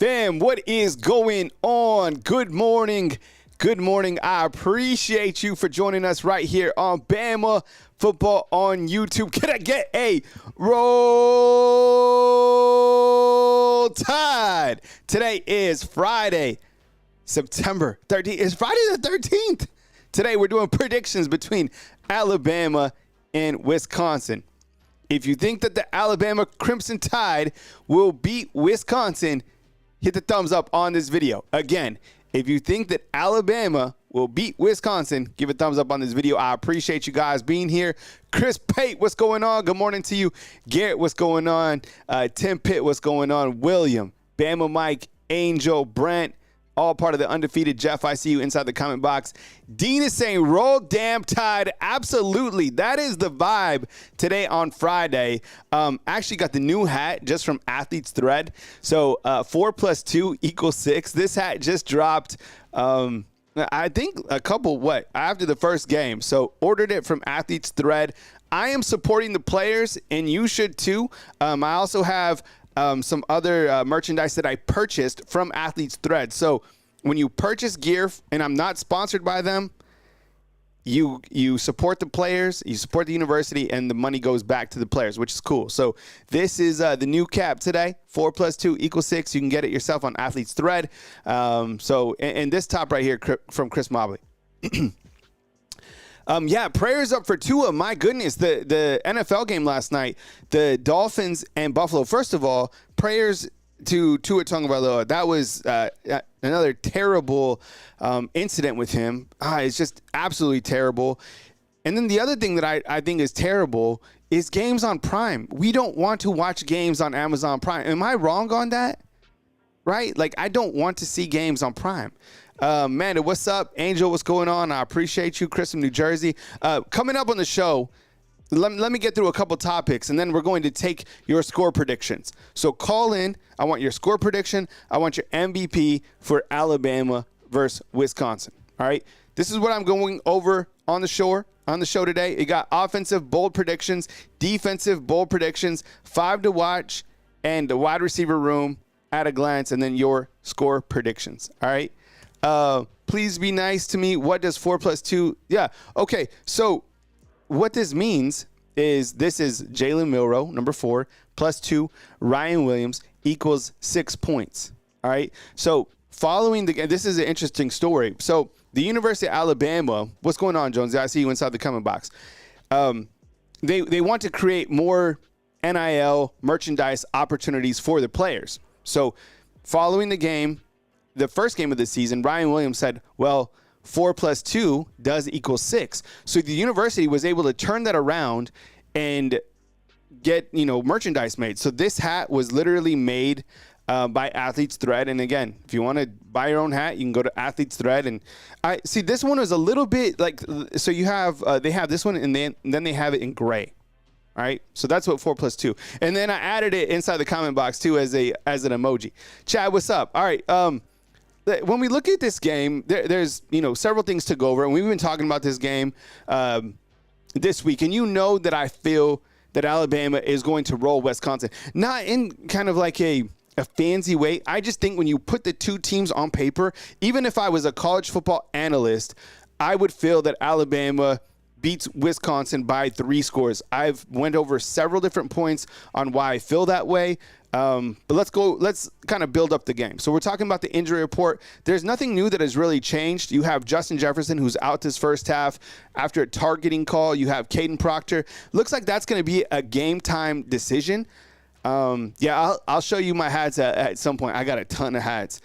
Fam, what is going on? Good morning. Good morning. I appreciate you for joining us right here on Bama Football on YouTube. Can I get a roll tide? Today is Friday, September 13th. It's Friday the 13th. Today we're doing predictions between Alabama and Wisconsin. If you think that the Alabama Crimson Tide will beat Wisconsin, hit the thumbs up on this video. Again, if you think that Alabama will beat Wisconsin, give a thumbs up on this video. I appreciate you guys being here. Chris Pate, what's going on? Good morning to you. Garrett, what's going on? Tim Pitt, what's going on? William, Bama Mike, Angel, Brent, all part of the undefeated Jeff. I see you inside the comment box. Dean is saying, roll damn Tide. Absolutely. That is the vibe today on Friday. Actually got the new hat just from Athlete's Thread. So 4 + 2 = 6. This hat just dropped, I think after the first game. So ordered it from Athlete's Thread. I am supporting the players, and you should too. I also have some other merchandise that I purchased from Athlete's Thread. So when you purchase gear, and I'm not sponsored by them, you support the players, you support the university, and the money goes back to the players, which is cool. So this is the new cap today, 4 + 2 = 6. You can get it yourself on Athlete's Thread. And this top right here from Chris Mobley. Prayers up for Tua. My goodness, the NFL game last night, the Dolphins and Buffalo. First of all, prayers to Tua Tagovailoa. That was another terrible incident with him. It's just absolutely terrible. And then the other thing that I think is terrible is games on Prime. We don't want to watch games on Amazon Prime. Am I wrong on that? Right? Like, I don't want to see games on Prime. Amanda, what's up? Angel, what's going on? I appreciate you. Chris from New Jersey. Coming up on the show, let me get through a couple topics, and then we're going to take your score predictions. So call in. I want your score prediction. I want your MVP for Alabama versus Wisconsin. All right? This is what I'm going over on the show today. You got offensive bold predictions, defensive bold predictions, 5 to watch, and the wide receiver room at a glance, and then your score predictions. All right? Please be nice to me. What does 4 + 2? Yeah. Okay. So what this means is this is Jalen Milroe, number 4, + 2, Ryan Williams = 6 points. All right. So following this is an interesting story. So the University of Alabama, what's going on, Jones? I see you inside the comment box. They want to create more NIL merchandise opportunities for the players. So following the game, the first game of the season, Ryan Williams said, well, 4 + 2 does = 6. So the university was able to turn that around and get, merchandise made. So this hat was literally made by Athlete's Thread. And again, if you want to buy your own hat, you can go to Athlete's Thread. And I see this one is a little bit like, so you have, they have this one and then they have it in gray. All right, so that's what 4 + 2. And then I added it inside the comment box too as an emoji. Chad, what's up? All right, when we look at this game, there's several things to go over, and we've been talking about this game this week. And that I feel that Alabama is going to roll Wisconsin, not in kind of like a fancy way. I just think when you put the two teams on paper, even if I was a college football analyst, I would feel that Alabama beats Wisconsin by 3 scores. I've went over several different points on why I feel that way. But let's kind of build up the game. So we're talking about the injury report. There's nothing new that has really changed. You have Justin Jefferson, who's out this first half after a targeting call. You have Caden Proctor. Looks like that's going to be a game time decision. I'll show you my hats at some point. I got a ton of hats.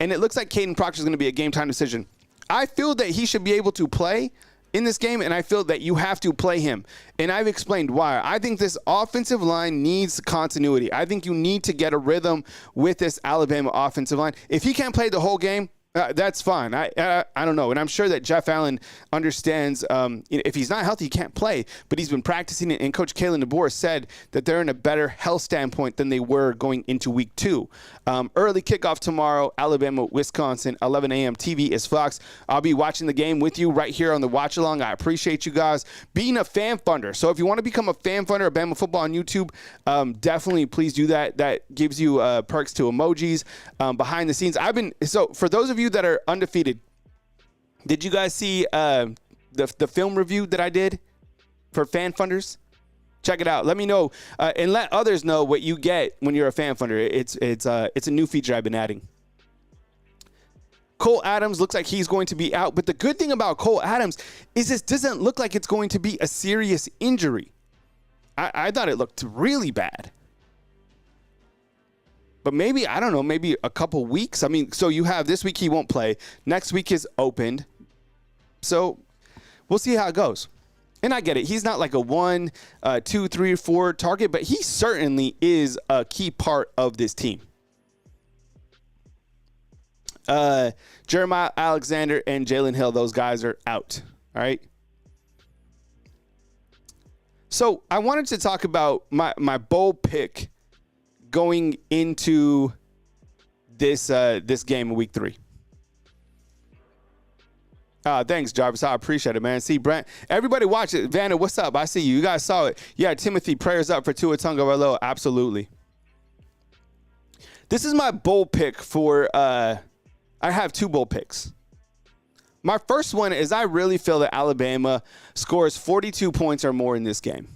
And it looks like Caden Proctor is going to be a game time decision. I feel that he should be able to play in this game, and I feel that you have to play him. And I've explained why. I think this offensive line needs continuity. I think you need to get a rhythm with this Alabama offensive line. If he can't play the whole game, That's fine. I don't know. And I'm sure that Jeff Allen understands if he's not healthy, he can't play. But he's been practicing it. And Coach Kalen DeBoer said that they're in a better health standpoint than they were going into week 2. Early kickoff tomorrow, Alabama, Wisconsin, 11 a.m. TV is Fox. I'll be watching the game with you right here on the watch along. I appreciate you guys being a fan funder. So if you want to become a fan funder of Bama football on YouTube, definitely please do that. That gives you perks to emojis behind the scenes. So for those of you that are undefeated, did you guys see the film review that I did for fan funders? Check it out. Let me know and let others know what you get when you're a fan funder. It's a new feature I've been adding. Cole Adams looks like he's going to be out, but the good thing about Cole Adams is this doesn't look like it's going to be a serious injury. I thought it looked really bad. But maybe, I don't know, maybe a couple weeks. I mean, so you have this week he won't play. Next week is opened. So we'll see how it goes. And I get it. He's not like a 1, 2, 3, 4 target, but he certainly is a key part of this team. Jeremiah Alexander and Jalen Hill, those guys are out. All right. So I wanted to talk about my bold pick going into this game in week 3. Thanks, Jarvis. I appreciate it, man. See, Brent, everybody watch it. Vanna, what's up? I see you. You guys saw it. Yeah, Timothy, prayers up for Tua Tagovailoa. Absolutely. This is my bold pick for I have 2 bold picks. My first one is I really feel that Alabama scores 42 points or more in this game.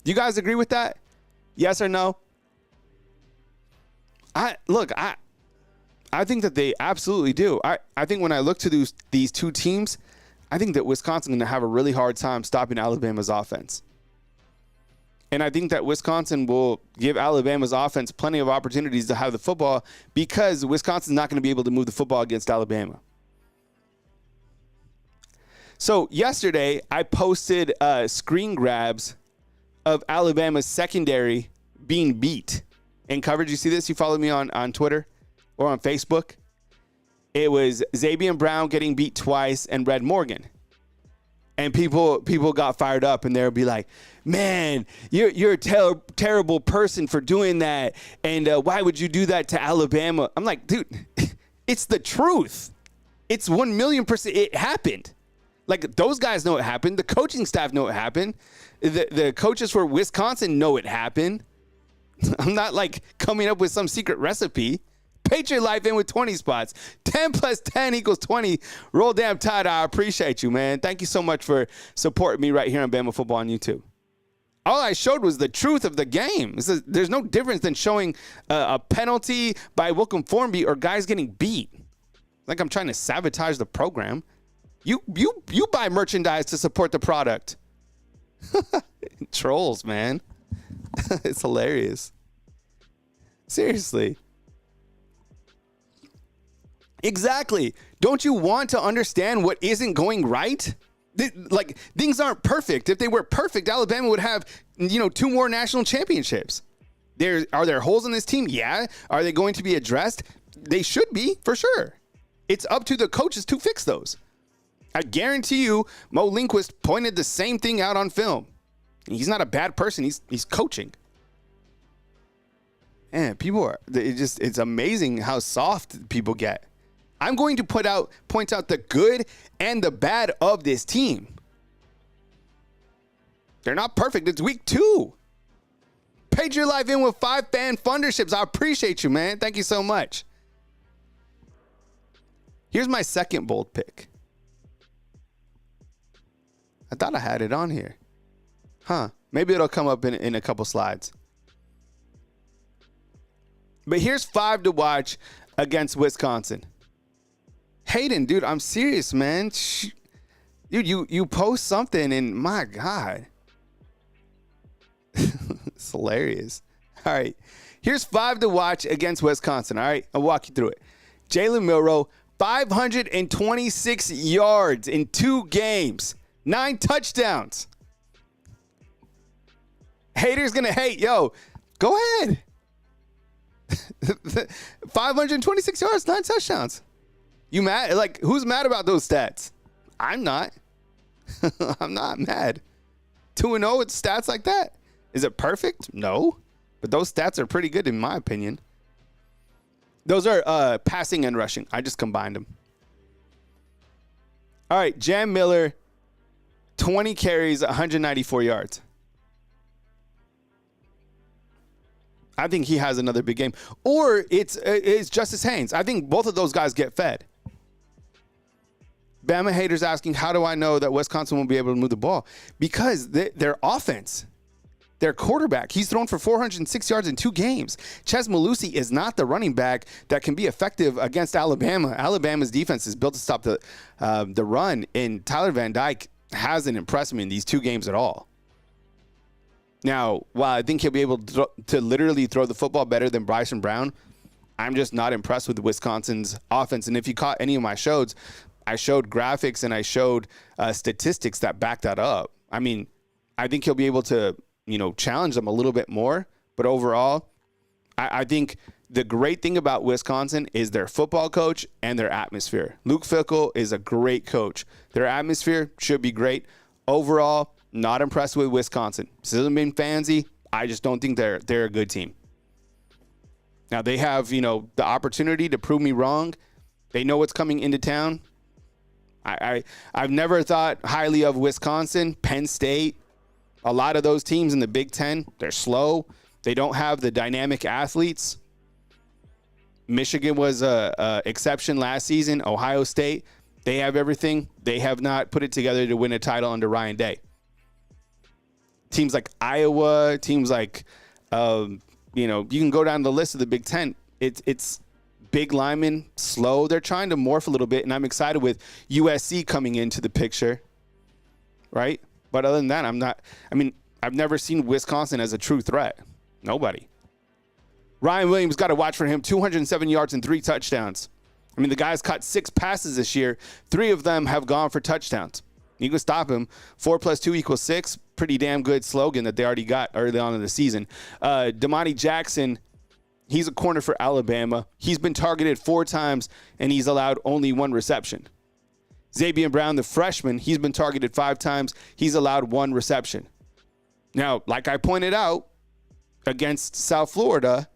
Do you guys agree with that? Yes or no? I think that they absolutely do. I think when I look to these 2 teams, I think that Wisconsin is going to have a really hard time stopping Alabama's offense. And I think that Wisconsin will give Alabama's offense plenty of opportunities to have the football because Wisconsin's not going to be able to move the football against Alabama. So yesterday, I posted screen grabs of Alabama's secondary being beat in coverage. You see this? You follow me on Twitter or on Facebook? It was Xavier Brown getting beat twice and Red Morgan. And people got fired up and they'll be like, man, you're a terrible person for doing that. And why would you do that to Alabama? I'm like, dude, it's the truth. It's 1,000,000%. It happened. Like, those guys know it happened. The coaching staff know it happened. The coaches for Wisconsin know it happened. I'm not like coming up with some secret recipe. Patriot Life in with 20 spots. 10 plus 10 equals 20. Roll damn tide. I appreciate you, man. Thank you so much for supporting me right here on Bama Football on YouTube. All I showed was the truth of the game. There's no difference than showing a penalty by Wilcom Formby or guys getting beat. Like I'm trying to sabotage the program. You buy merchandise to support the product. Trolls, man. It's hilarious. Seriously. Exactly. Don't you want to understand what isn't going right? Like, things aren't perfect. If they were perfect, Alabama would have, 2 more national championships. Are there holes in this team? Yeah. Are they going to be addressed? They should be, for sure. It's up to the coaches to fix those. I guarantee you, Mo Lindquist pointed the same thing out on film. He's not a bad person. He's coaching. And it's amazing how soft people get. I'm going to point out the good and the bad of this team. They're not perfect. It's week 2. Patriot Life in with 5 fan funderships. I appreciate you, man. Thank you so much. Here's my second bold pick. I thought I had it on here. Maybe it'll come up in a couple slides. But here's 5 to watch against Wisconsin. Hayden, dude, I'm serious, man. Dude, you post something and my God. It's hilarious. All right. Here's 5 to watch against Wisconsin. All right. I'll walk you through it. Jalen Milroe, 526 yards in 2 games. 9 touchdowns. Haters gonna hate. Yo, go ahead. 526 yards, 9 touchdowns. You mad? Like, who's mad about those stats? I'm not. I'm not mad. 2-0 with stats like that. Is it perfect? No. But those stats are pretty good in my opinion. Those are passing and rushing. I just combined them. All right, Jam Miller, 20 carries, 194 yards. I think he has another big game. Or it's Justice Haynes. I think both of those guys get fed. Bama haters asking, how do I know that Wisconsin won't be able to move the ball? Because their offense, their quarterback, he's thrown for 406 yards in 2 games. Ches Malusi is not the running back that can be effective against Alabama. Alabama's defense is built to stop the run, and Tyler Van Dyke hasn't impressed me in these 2 games at all. Now, while I think he'll be able to literally throw the football better than Bryson Brown, I'm just not impressed with Wisconsin's offense. And if you caught any of my shows, I showed graphics and I showed statistics that back that up. I mean, I think he'll be able to, challenge them a little bit more. But overall, I think the great thing about Wisconsin is their football coach and their atmosphere. Luke Fickell is a great coach. Their atmosphere should be great. Overall, not impressed with Wisconsin. This hasn't been fancy. I just don't think they're a good team. Now, they have, the opportunity to prove me wrong. They know what's coming into town. I've never thought highly of Wisconsin, Penn State. A lot of those teams in the Big Ten, they're slow. They don't have the dynamic athletes. Michigan was a exception last season. Ohio State, they have everything. They have not put it together to win a title under Ryan Day. Teams like Iowa, teams like, you can go down the list of the Big Ten. It's big linemen, slow. They're trying to morph a little bit, and I'm excited with USC coming into the picture, right? But other than that, I've never seen Wisconsin as a true threat. Nobody. Ryan Williams, got to watch for him. 207 yards and 3 touchdowns. I mean, the guy's caught 6 passes this year. 3 of them have gone for touchdowns. You can stop him. 4 + 2 = 6. Pretty damn good slogan that they already got early on in the season. Damani Jackson, he's a corner for Alabama. He's been targeted 4 times, and he's allowed only 1 reception. Xavier Brown, the freshman, he's been targeted 5 times. He's allowed 1 reception. Now, like I pointed out, against South Florida,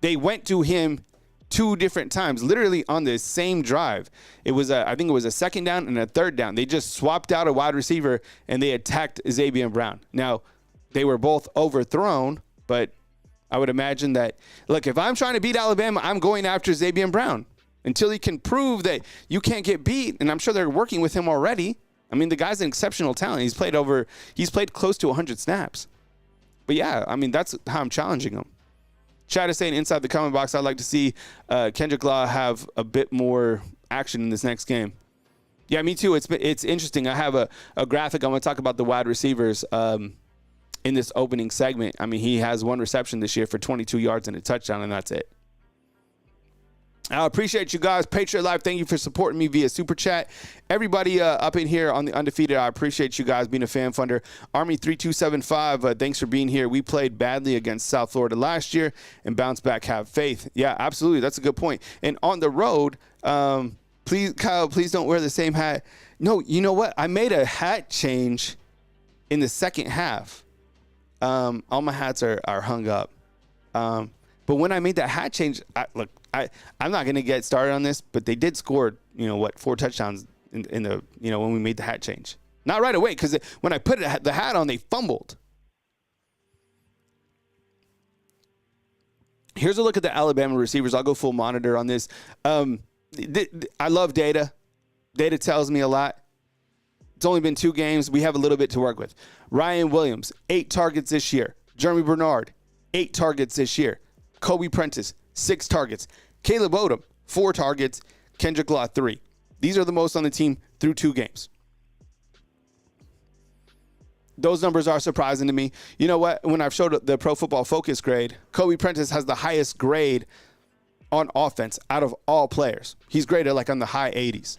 they went to him 2 different times, literally on the same drive. I think it was a 2nd down and a 3rd down. They just swapped out a wide receiver, and they attacked Xavier Brown. Now, they were both overthrown, but I would imagine that, look, if I'm trying to beat Alabama, I'm going after Xavier Brown until he can prove that you can't get beat, and I'm sure they're working with him already. I mean, the guy's an exceptional talent. He's played close to 100 snaps. But yeah, I mean, that's how I'm challenging him. Chad is saying inside the comment box, I'd like to see Kendrick Law have a bit more action in this next game. Yeah, me too. It's interesting. I have a graphic. I'm going to talk about the wide receivers in this opening segment. I mean, he has 1 reception this year for 22 yards and a touchdown, and that's it. I appreciate you guys. Patriot Live, thank you for supporting me via Super Chat. Everybody up in here on the Undefeated, I appreciate you guys being a fan funder. Army3275, thanks for being here. We played badly against South Florida last year and bounced back, have faith. Yeah, absolutely. That's a good point. And on the road, please, Kyle, please don't wear the same hat. No, you know what? I made a hat change in the second half. All my hats are hung up. But when I made that hat change, I'm not going to get started on this, but they did score, 4 touchdowns in the, when we made the hat change. Not right away, because when I put the hat on, they fumbled. Here's a look at the Alabama receivers. I'll go full monitor on this. I love data. Data tells me a lot. It's only been 2 games. We have a little bit to work with. Ryan Williams, 8 targets this year. Jeremy Bernard, 8 targets this year. Kobe Prentice, 6 targets. Caleb Odom, 4 targets. Kendrick Law, 3. These are the most on the team through 2 games. Those numbers are surprising to me. You know what? When I've showed the Pro Football Focus grade, Kobe Prentice has the highest grade on offense out of all players. He's graded like on the high 80s.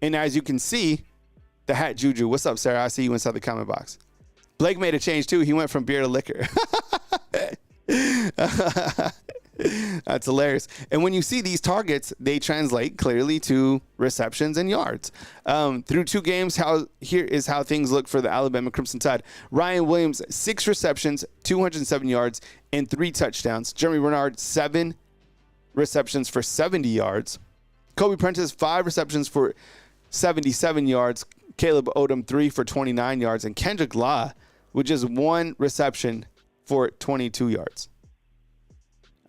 And as you can see, the hat juju. What's up, Sarah? I see you inside the comment box. Blake made a change too. He went from beer to liquor. That's hilarious. And when you see these targets, they translate clearly to receptions and yards. Through 2 games, here is how things look for the Alabama Crimson Tide. Ryan Williams, 6 receptions, 207 yards, and 3 touchdowns. Jeremy Renard, 7 receptions for 70 yards. Kobe Prentice, 5 receptions for 77 yards. Caleb Odom, 3 for 29 yards. And Kendrick Law with just 1 reception for 22 yards.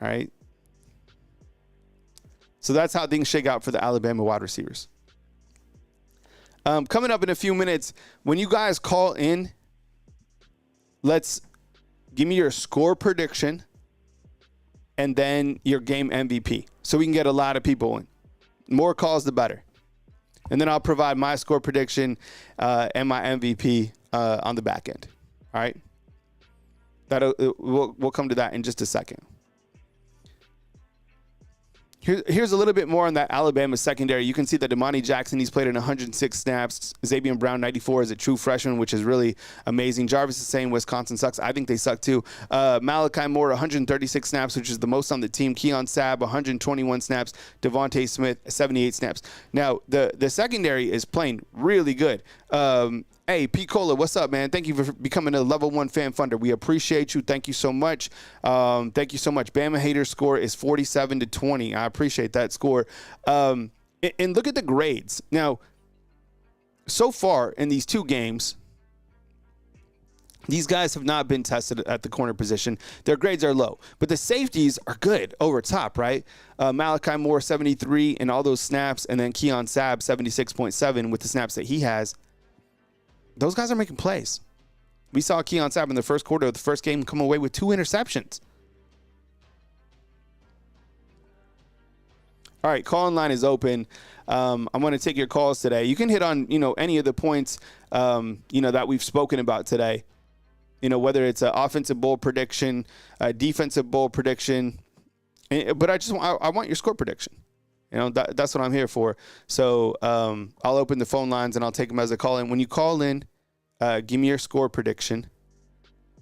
All right. So that's how things shake out for the Alabama wide receivers. Coming up in a few minutes, when you guys call in, give me your score prediction and then your game MVP so we can get a lot of people in. More calls, the better. And then I'll provide my score prediction and my MVP on the back end. All right. We'll come to that in just a second. Here's a little bit more on that Alabama secondary. You can see that Damani Jackson, he's played in 106 snaps. Xavier Brown, 94, is a true freshman, which is really amazing. Jarvis is saying Wisconsin sucks. I think they suck too. Malachi Moore, 136 snaps, which is the most on the team. Keon Sabb, 121 snaps. Devontae Smith, 78 snaps. Now, the secondary is playing really good. Hey, Pete Cola, what's up, man? Thank you for becoming a level 1 fan funder. We appreciate you. Thank you so much. Thank you so much. Bama Haters score is 47-20. I appreciate that score. And look at the grades. Now, so far in these 2 games, these guys have not been tested at the corner position. Their grades are low. But the safeties are good over top, right? Malachi Moore, 73 in all those snaps, and then Keon Sabb, 76.7 with the snaps that he has. Those guys are making plays. We saw Keon Sabb in the first quarter of the first game come away with 2 interceptions. All right, call-in line is open. I'm going to take your calls today. You can hit on, any of the points, that we've spoken about today. Whether it's an offensive bowl prediction, a defensive bowl prediction. But I want your score prediction. That's what I'm here for. So I'll open the phone lines and I'll take them as a call in. When you call in, give me your score prediction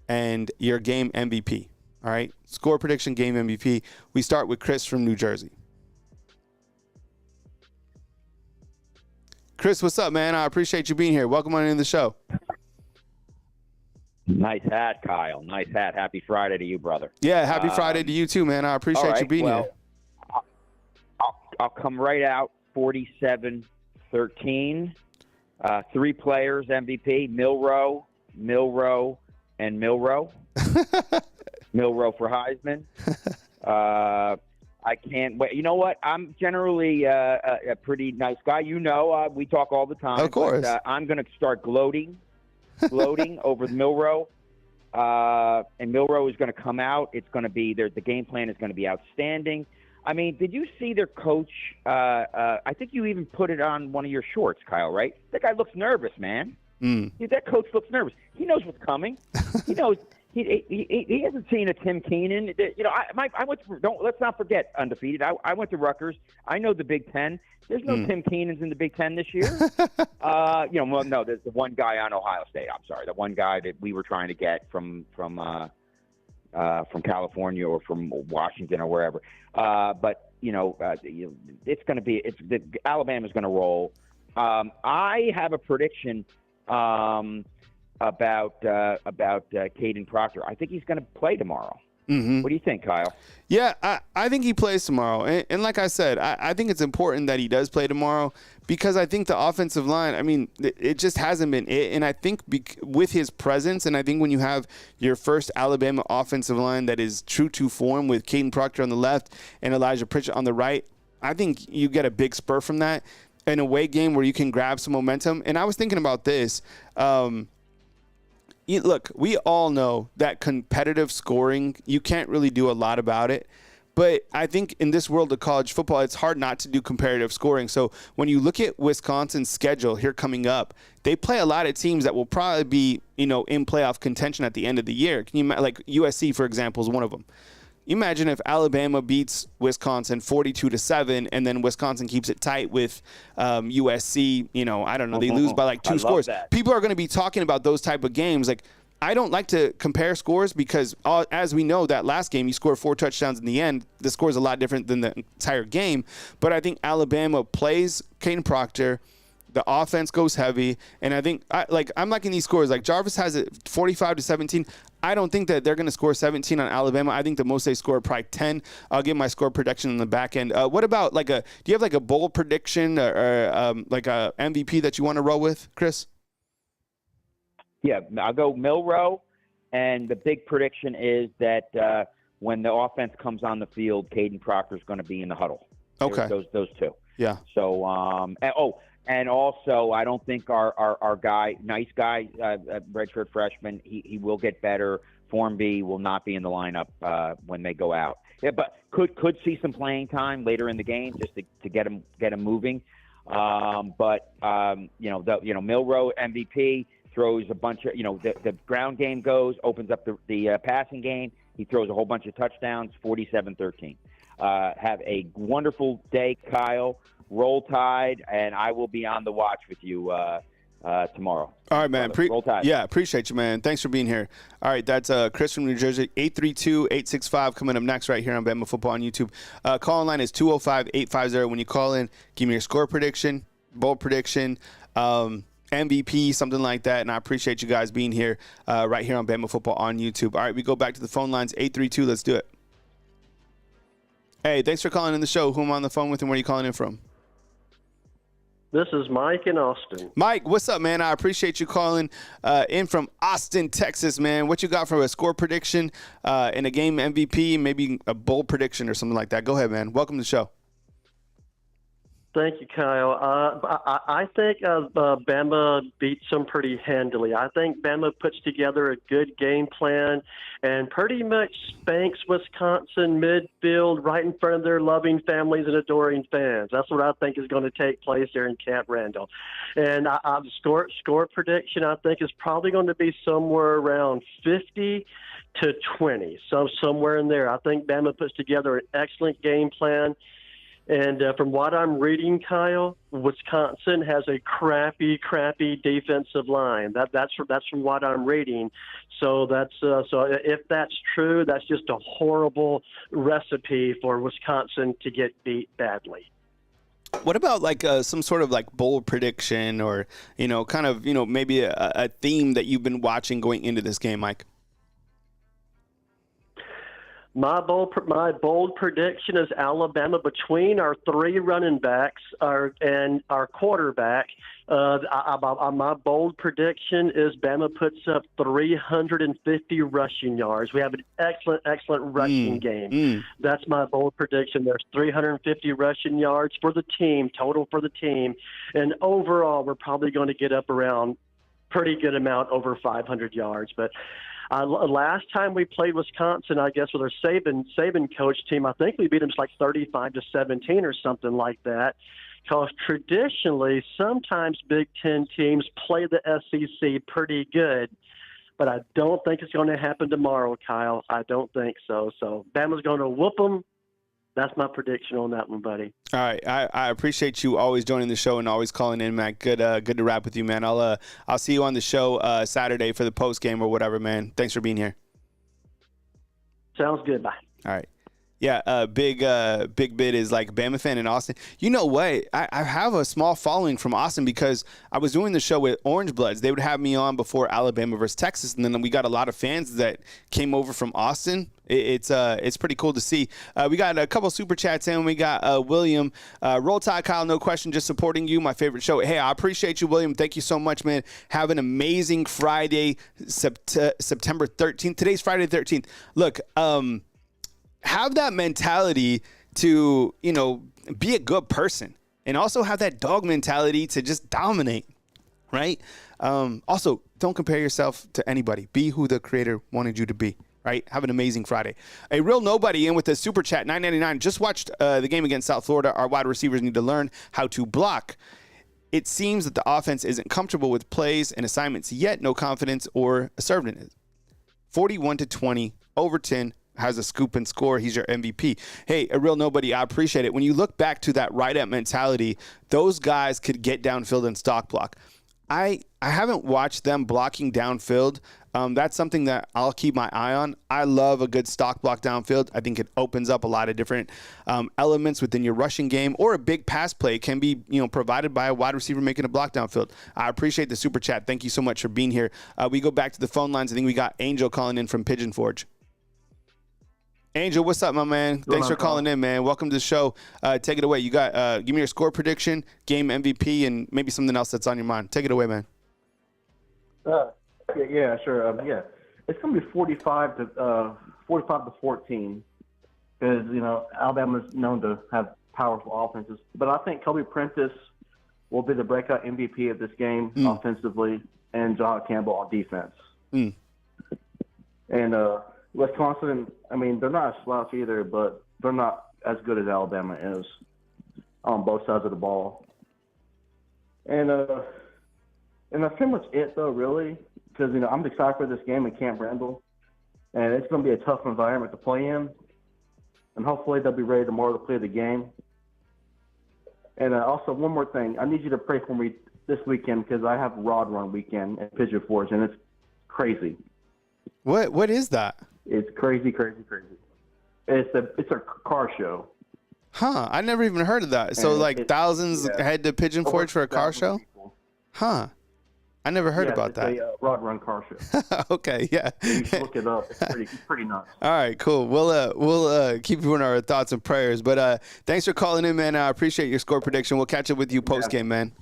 and your game MVP. All right? Score prediction, game MVP. We start with Chris from New Jersey. Chris, what's up, man? I appreciate you being here. Welcome on into the show. Nice hat, Kyle. Nice hat. Happy Friday to you, brother. Yeah, happy Friday to you too, man. I appreciate you being here. I'll come right out, 47-13. 3 players MVP, Milroe, and Milroe. Milroe for Heisman. I can't wait. You know what? I'm generally a pretty nice guy. We talk all the time. Of course. But, I'm going to start gloating over Milroe. And Milroe is going to come out. It's going to be the game plan is going to be outstanding. I mean, did you see their coach? I think you even put it on one of your shorts, Kyle, right? That guy looks nervous, man. That coach looks nervous. He knows what's coming. He knows he hasn't seen a Tim Keenan. I went to, let's not forget, undefeated. I went to Rutgers. I know the Big Ten. There's no Tim Keenans in the Big Ten this year. No, there's the one guy on Ohio State. I'm sorry, the one guy that we were trying to get from California or from Washington or wherever. But it's going to be Alabama's going to roll. I have a prediction about Caden Proctor. I think he's going to play tomorrow. Mm-hmm. What do you think, Kyle? Yeah, I think he plays tomorrow. And like I said, I think it's important that he does play tomorrow because I think the offensive line, I mean, it just hasn't been it. And I think with his presence, and I think when you have your first Alabama offensive line that is true to form with Caden Proctor on the left and Elijah Pritchett on the right, I think you get a big spur from that. An away game where you can grab some momentum. And I was thinking about this. Look, we all know that competitive scoring, you can't really do a lot about it. But I think in this world of college football, it's hard not to do comparative scoring. So when you look at Wisconsin's schedule here coming up, they play a lot of teams that will probably be, in playoff contention at the end of the year. Like USC, for example, is one of them. Imagine if Alabama beats Wisconsin 42-7, and then Wisconsin keeps it tight with USC. I don't know. They lose by like 2 scores. That. People are going to be talking about those type of games. Like I don't like to compare scores because, as we know, that last game, you scored 4 touchdowns in the end. The score is a lot different than the entire game. But I think Alabama plays Caden Proctor. The offense goes heavy. And I think, I'm liking these scores. Like, Jarvis has it 45-17. I don't think that they're going to score 17 on Alabama. I think the most they score probably 10. I'll give my score prediction on the back end. What about, do you have, a bold prediction or like a MVP that you want to roll with, Chris? Yeah, I'll go Milroe, and the big prediction is that when the offense comes on the field, Caden Proctor is going to be in the huddle. Okay. Those two. Yeah. So, and also I don't think our guy, nice guy, redshirt freshman, he will get better. Form B will not be in the lineup when they go out. Yeah, but could see some playing time later in the game just to get him moving. Milroe MVP. Throws a bunch of, the ground game opens up the passing game. He throws a whole bunch of touchdowns, 47-13. Have a wonderful day, Kyle. Roll Tide, and I will be on the watch with you tomorrow. All right, man. Roll Tide. Yeah, appreciate you, man. Thanks for being here. All right, that's Chris from New Jersey. 832-865 coming up next right here on Bama Football on YouTube. Call line is 205-850. When you call in, give me your score prediction, bold prediction, MVP, something like that. And I appreciate you guys being here right here on Bama Football on YouTube. All right, we go back to the phone lines, 832. Let's do it. Hey, thanks for calling in the show. Who am I on the phone with and where are you calling in from? This is Mike in Austin. Mike, what's up, man? I appreciate you calling in from Austin, Texas, man. What you got for a score prediction in a game MVP, maybe a bold prediction or something like that? Go ahead, man. Welcome to the show. Thank you, Kyle. I think Bama beats them pretty handily. I think Bama puts together a good game plan and pretty much spanks Wisconsin midfield right in front of their loving families and adoring fans. That's what I think is going to take place there in Camp Randall. And score prediction, I think, is probably going to be somewhere around 50-20, so somewhere in there. I think Bama puts together an excellent game plan. And from what I'm reading, Kyle, Wisconsin has a crappy defensive line. That's from what I'm reading. So so if that's true, that's just a horrible recipe for Wisconsin to get beat badly. What about some sort of bold prediction or maybe a theme that you've been watching going into this game, Mike? My bold prediction is Alabama between our 3 running backs and our quarterback. My bold prediction is Bama puts up 350 rushing yards. We have an excellent rushing game. That's my bold prediction. There's 350 rushing yards for the team, total for the team. And overall, we're probably going to get up around pretty good amount over 500 yards. But last time we played Wisconsin, I guess with our Saban coach team, I think we beat them 35-17 or something like that. Because traditionally, sometimes Big Ten teams play the SEC pretty good, but I don't think it's going to happen tomorrow, Kyle. I don't think so. So Bama's going to whoop them. That's my prediction on that one, buddy. All right, I appreciate you always joining the show and always calling in, Matt. Good to rap with you, man. I'll see you on the show Saturday for the post game or whatever, man. Thanks for being here. Sounds good. Bye. All right. Yeah, big bit is Bama fan in Austin. You know what? I have a small following from Austin because I was doing the show with Orange Bloods. They would have me on before Alabama versus Texas, and then we got a lot of fans that came over from Austin. It's pretty cool to see. We got a couple super chats in. We got William. Roll Tide, Kyle, no question, just supporting you, my favorite show. Hey, I appreciate you, William. Thank you so much, man. Have an amazing Friday, September 13th. Today's Friday the 13th. Look, have that mentality to, be a good person and also have that dog mentality to just dominate, right? Also, don't compare yourself to anybody. Be who the creator wanted you to be, right? Have an amazing Friday. A real nobody in with a super chat, $9.99. Just watched the game against South Florida. Our wide receivers need to learn how to block. It seems that the offense isn't comfortable with plays and assignments yet. No confidence or assertiveness. 41-20, over 10. Has a scoop and score. He's your MVP. Hey, a real nobody. I appreciate it. When you look back to that right at mentality, those guys could get downfield and stock block. I I haven't watched them blocking downfield. That's something that I'll keep my eye on. I love a good stock block downfield. I think it opens up a lot of different elements within your rushing game, or a big pass play can be, provided by a wide receiver making a block downfield. I appreciate the super chat. Thank you so much for being here. We go back to the phone lines. I think we got Angel calling in from Pigeon Forge. Angel, what's up, my man? Thanks for calling in, man. Welcome to the show. Take it away. You got give me your score prediction, game MVP, and maybe something else that's on your mind. Take it away, man. Yeah, sure. Yeah, it's going to be 45 to 14, because Alabama's known to have powerful offenses. But I think Kobe Prentice will be the breakout MVP of this game offensively, and John Campbell on defense. And Wisconsin, I mean, they're not a slouch either, but they're not as good as Alabama is on both sides of the ball. And that's pretty much it, though, really, because, I'm excited for this game in Camp Randall, and it's going to be a tough environment to play in, and hopefully they'll be ready tomorrow to play the game. And also, one more thing, I need you to pray for me this weekend, because I have Rod Run weekend at Pigeon Forge, and it's crazy. What is that? It's crazy. It's a car show. Huh, I never even heard of that. So, thousands head to Pigeon Forge for a car show? People. Huh. I never heard about that. It's a Rod Run car show. Okay, yeah. You should look it up. It's pretty nuts. All right, cool. We'll keep you in our thoughts and prayers. But thanks for calling in, man. I appreciate your score prediction. We'll catch up with you post-game, man.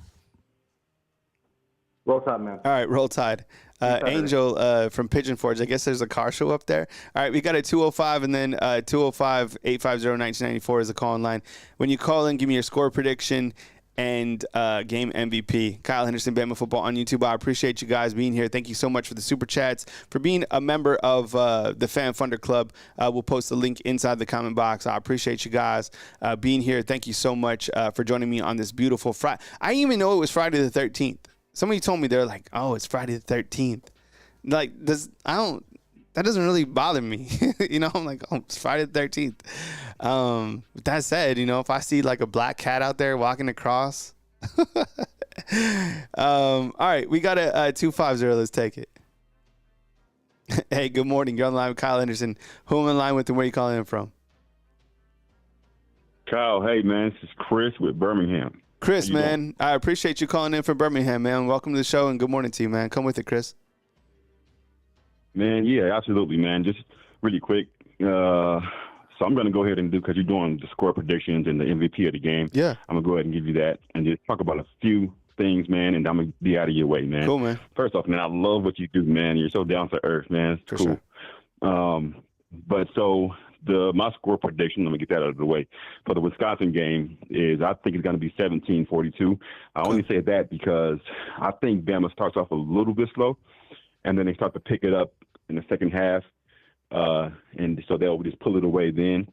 Roll Tide, man. All right, Roll Tide. Angel from Pigeon Forge. I guess there's a car show up there. All right, we got a 205 and then 205-850-1994 is the call-in line. When you call in, give me your score prediction and game MVP. Kyle Henderson, Bama Football on YouTube. I appreciate you guys being here. Thank you so much for the super chats, for being a member of the Fan Funder Club. We'll post the link inside the comment box. I appreciate you guys being here. Thank you so much for joining me on this beautiful Friday. I didn't even know it was Friday the 13th. Somebody told me, they're like, oh, it's Friday the 13th. Like, that doesn't really bother me. I'm like, oh, it's Friday the 13th. With that said, if I see like a black cat out there walking across. All right, we got a 250. Let's take it. Hey, good morning. You're on the line with Kyle Henderson. Who am I in line with and where are you calling in from? Kyle, hey, man, this is Chris with Birmingham. Chris, man, I appreciate you calling in from Birmingham, man. Welcome to the show and good morning to you, man. Come with it, Chris. Man, yeah, absolutely, man. Just really quick. So I'm going to go ahead and do, because you're doing the score predictions and the MVP of the game. Yeah. I'm going to go ahead and give you that and just talk about a few things, man, and I'm going to be out of your way, man. Cool, man. First off, man, I love what you do, man. You're so down to earth, man. It's cool. Sure. But so my score prediction, let me get that out of the way, for the Wisconsin game is I think it's going to be 17-42. I only say that because I think Bama starts off a little bit slow, and then they start to pick it up in the second half, and so they'll just pull it away then.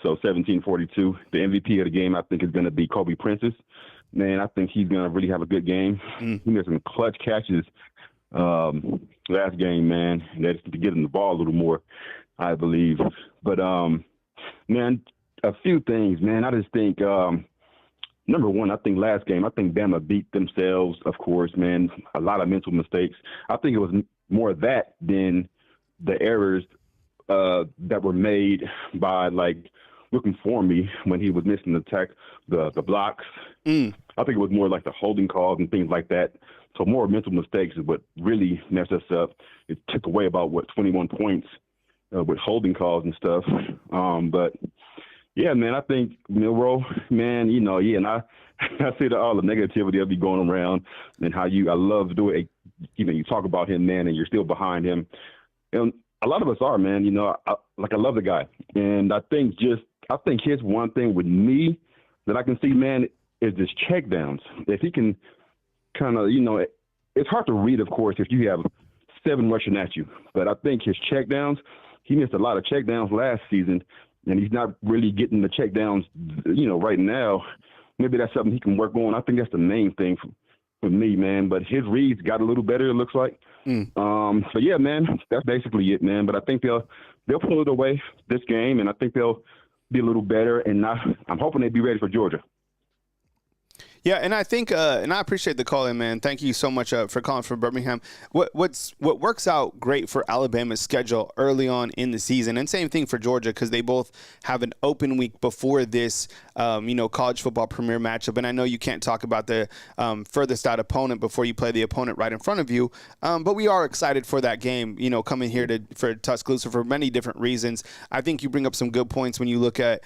So 17-42. The MVP of the game, I think, is going to be Kobe Prentice. Man, I think he's going to really have a good game. He made some clutch catches last game, man. That's to get him the ball a little more, I believe. But, man, a few things, man. I just think, number one, I think last game, I think Bama beat themselves, of course, man. A lot of mental mistakes. I think it was more that than the errors that were made by, like, looking for me when he was missing the blocks. I think it was more like the holding calls and things like that. So more mental mistakes is what really messed us up. It took away about, 21 points with holding calls and stuff. But, yeah, man, I think Milroe, man, and I see all the negativity that'll be going around and how I love doing it. You talk about him, man, and you're still behind him. And a lot of us are, man. I love the guy. And I think his one thing with me that I can see, man, is this check downs. If he can kind of, it's hard to read, of course, if you have 7 rushing at you. But I think his check downs, he missed a lot of check downs last season, and he's not really getting the check downs, right now. Maybe that's something he can work on. I think that's the main thing for me, man. But his reads got a little better, it looks like. So, yeah, man, that's basically it, man. But I think they'll pull it away this game, and I think they'll be a little better. And I'm hoping they'll be ready for Georgia. Yeah, and I think, and I appreciate the call in, man. Thank you so much for calling from Birmingham. What works out great for Alabama's schedule early on in the season, and same thing for Georgia, because they both have an open week before this, college football premier matchup. And I know you can't talk about the furthest out opponent before you play the opponent right in front of you, but we are excited for that game. Coming here for Tuscaloosa for many different reasons. I think you bring up some good points when you look at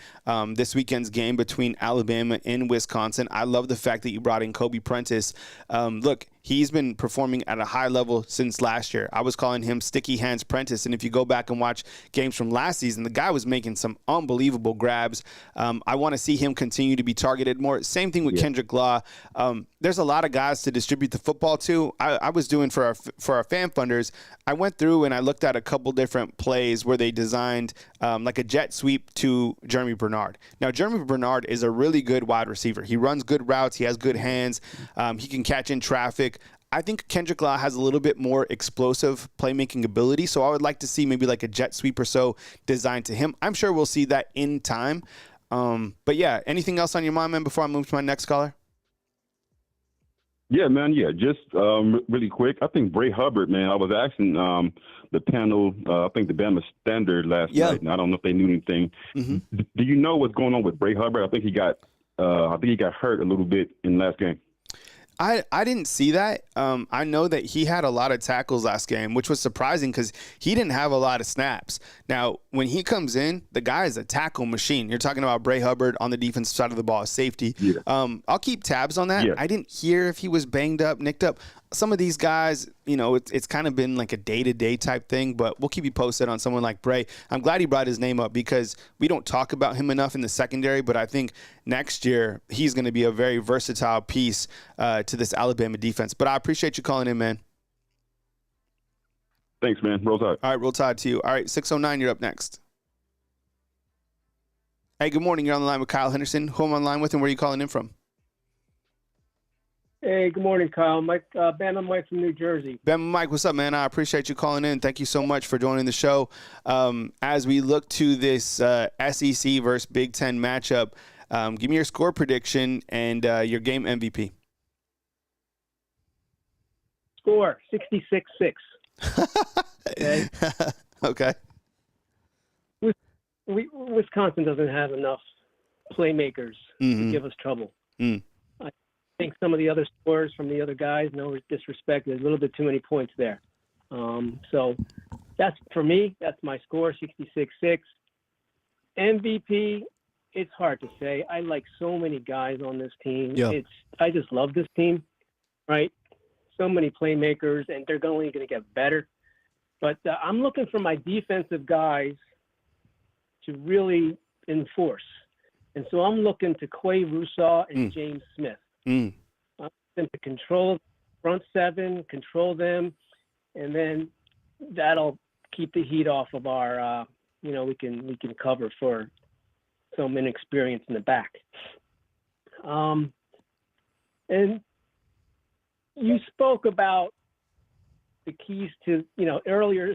this weekend's game between Alabama and Wisconsin. I love the fact that you brought in Kobe Prentice. Look, he's been performing at a high level since last year. I was calling him Sticky Hands Prentice, and if you go back and watch games from last season, the guy was making some unbelievable grabs. I want to see him continue to be targeted more. Same thing with Kendrick Law. There's a lot of guys to distribute the football to. I was doing for our fan funders, I went through and I looked at a couple different plays where they designed like a jet sweep to Jeremy Bernard. Now, Jeremy Bernard is a really good wide receiver. He runs good routes. He has good hands. He can catch in traffic. I think Kendrick Law has a little bit more explosive playmaking ability, so I would like to see maybe like a jet sweep or so designed to him. I'm sure we'll see that in time. But yeah, anything else on your mind, man, before I move to my next caller? Yeah, man. Yeah, just really quick. I think Bray Hubbard, man. I was asking the panel, I think the Bama Standard last night, and I don't know if they knew anything. Mm-hmm. Do you know what's going on with Bray Hubbard? I think he got hurt a little bit in the last game. I didn't see that. I know that he had a lot of tackles last game, which was surprising because he didn't have a lot of snaps. Now, when he comes in, the guy is a tackle machine. You're talking about Bray Hubbard on the defensive side of the ball, safety. Yeah. I'll keep tabs on that. Yeah. I didn't hear if he was banged up, nicked up. Some of these guys, it's kind of been like a day-to-day type thing, but we'll keep you posted on someone like Bray. I'm glad he brought his name up because we don't talk about him enough in the secondary, but I think next year he's going to be a very versatile piece to this Alabama defense. But I appreciate you calling in, man. Thanks, man. Roll Tide. All right, Roll Tide to you. All right, 609, you're up next. Hey, good morning. You're on the line with Kyle Henderson. Who am I on the line with and where are you calling in from? Hey, good morning, Kyle. Mike, Bama Mike from New Jersey. Bama Mike, what's up, man? I appreciate you calling in. Thank you so much for joining the show. As we look to this SEC versus Big Ten matchup, give me your score prediction and your game MVP. Score, 66-6. Okay. Okay. Wisconsin doesn't have enough playmakers to give us trouble. I think some of the other scores from the other guys, no disrespect, there's a little bit too many points there. So that's, for me, that's my score, 66-6. MVP, it's hard to say. I like so many guys on this team. Yeah. I just love this team, right? So many playmakers, and they're only going to get better. But I'm looking for my defensive guys to really enforce. And so I'm looking to Quay Russaw and James Smith. I'm looking to control front seven, control them, and then that'll keep the heat off of our, we can cover for some inexperience in the back. And you spoke about the keys to, earlier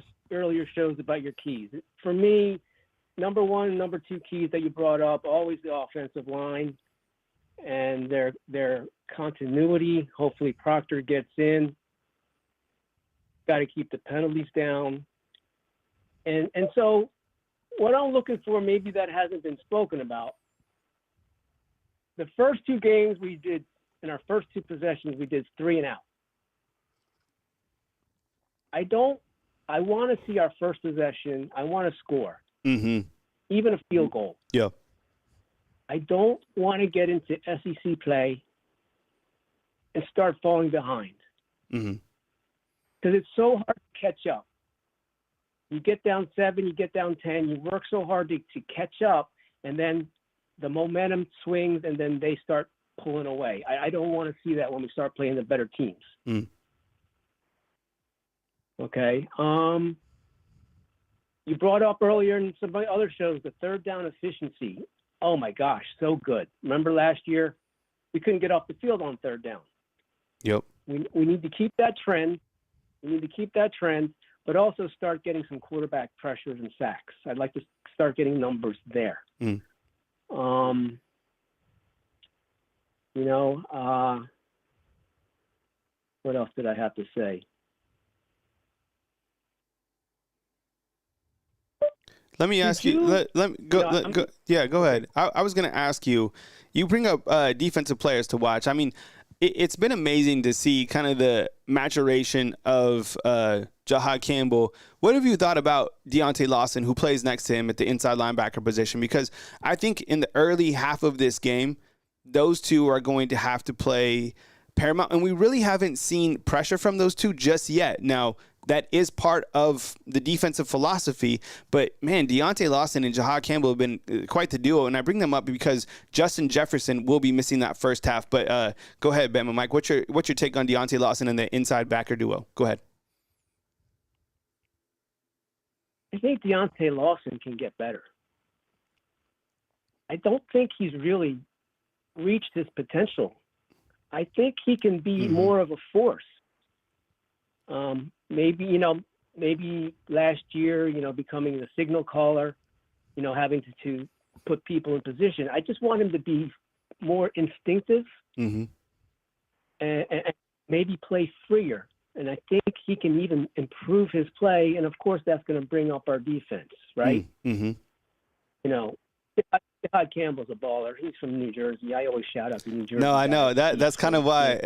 shows about your keys. For me, number one, number two keys that you brought up, always the offensive line and their continuity. Hopefully Proctor gets in. Got to keep the penalties down. And so what I'm looking for, maybe that hasn't been spoken about, the first two games we did, in our first two possessions, we did 3 and out. I want to see our first possession. I want to score, even a field goal. Yeah. I don't want to get into SEC play and start falling behind. Because it's so hard to catch up. You get down 7, you get down 10, you work so hard to catch up, and then the momentum swings, and then they start pulling away. I don't want to see that when we start playing the better teams. Okay. You brought up earlier in some of my other shows the third down efficiency. Oh my gosh, so good. Remember last year, we couldn't get off the field on third down. Yep. We need to keep that trend. But also start getting some quarterback pressures and sacks. I'd like to start getting numbers there. What else did I have to say? Let me ask you. Let me go. Yeah, go ahead. I was going to ask you. You bring up defensive players to watch. I mean, it's been amazing to see kind of the maturation of Jahad Campbell. What have you thought about Deontay Lawson, who plays next to him at the inside linebacker position? Because I think in the early half of this game, those two are going to have to play paramount, and we really haven't seen pressure from those two just yet. Now, that is part of the defensive philosophy, but man, Deontay Lawson and Jahad Campbell have been quite the duo, and I bring them up because Justin Jefferson will be missing that first half. But go ahead, Bama Mike. What's your take on Deontay Lawson and the inside backer duo? Go ahead. I think Deontay Lawson can get better. I don't think he's really reached his potential. I think he can be more of a force. Maybe last year, becoming the signal caller, having to put people in position. I just want him to be more instinctive and maybe play freer. And I think he can even improve his play. And of course, that's going to bring up our defense, right? Jahad Campbell's a baller. He's from New Jersey. I always shout out to New Jersey. No, I know that's kind of why.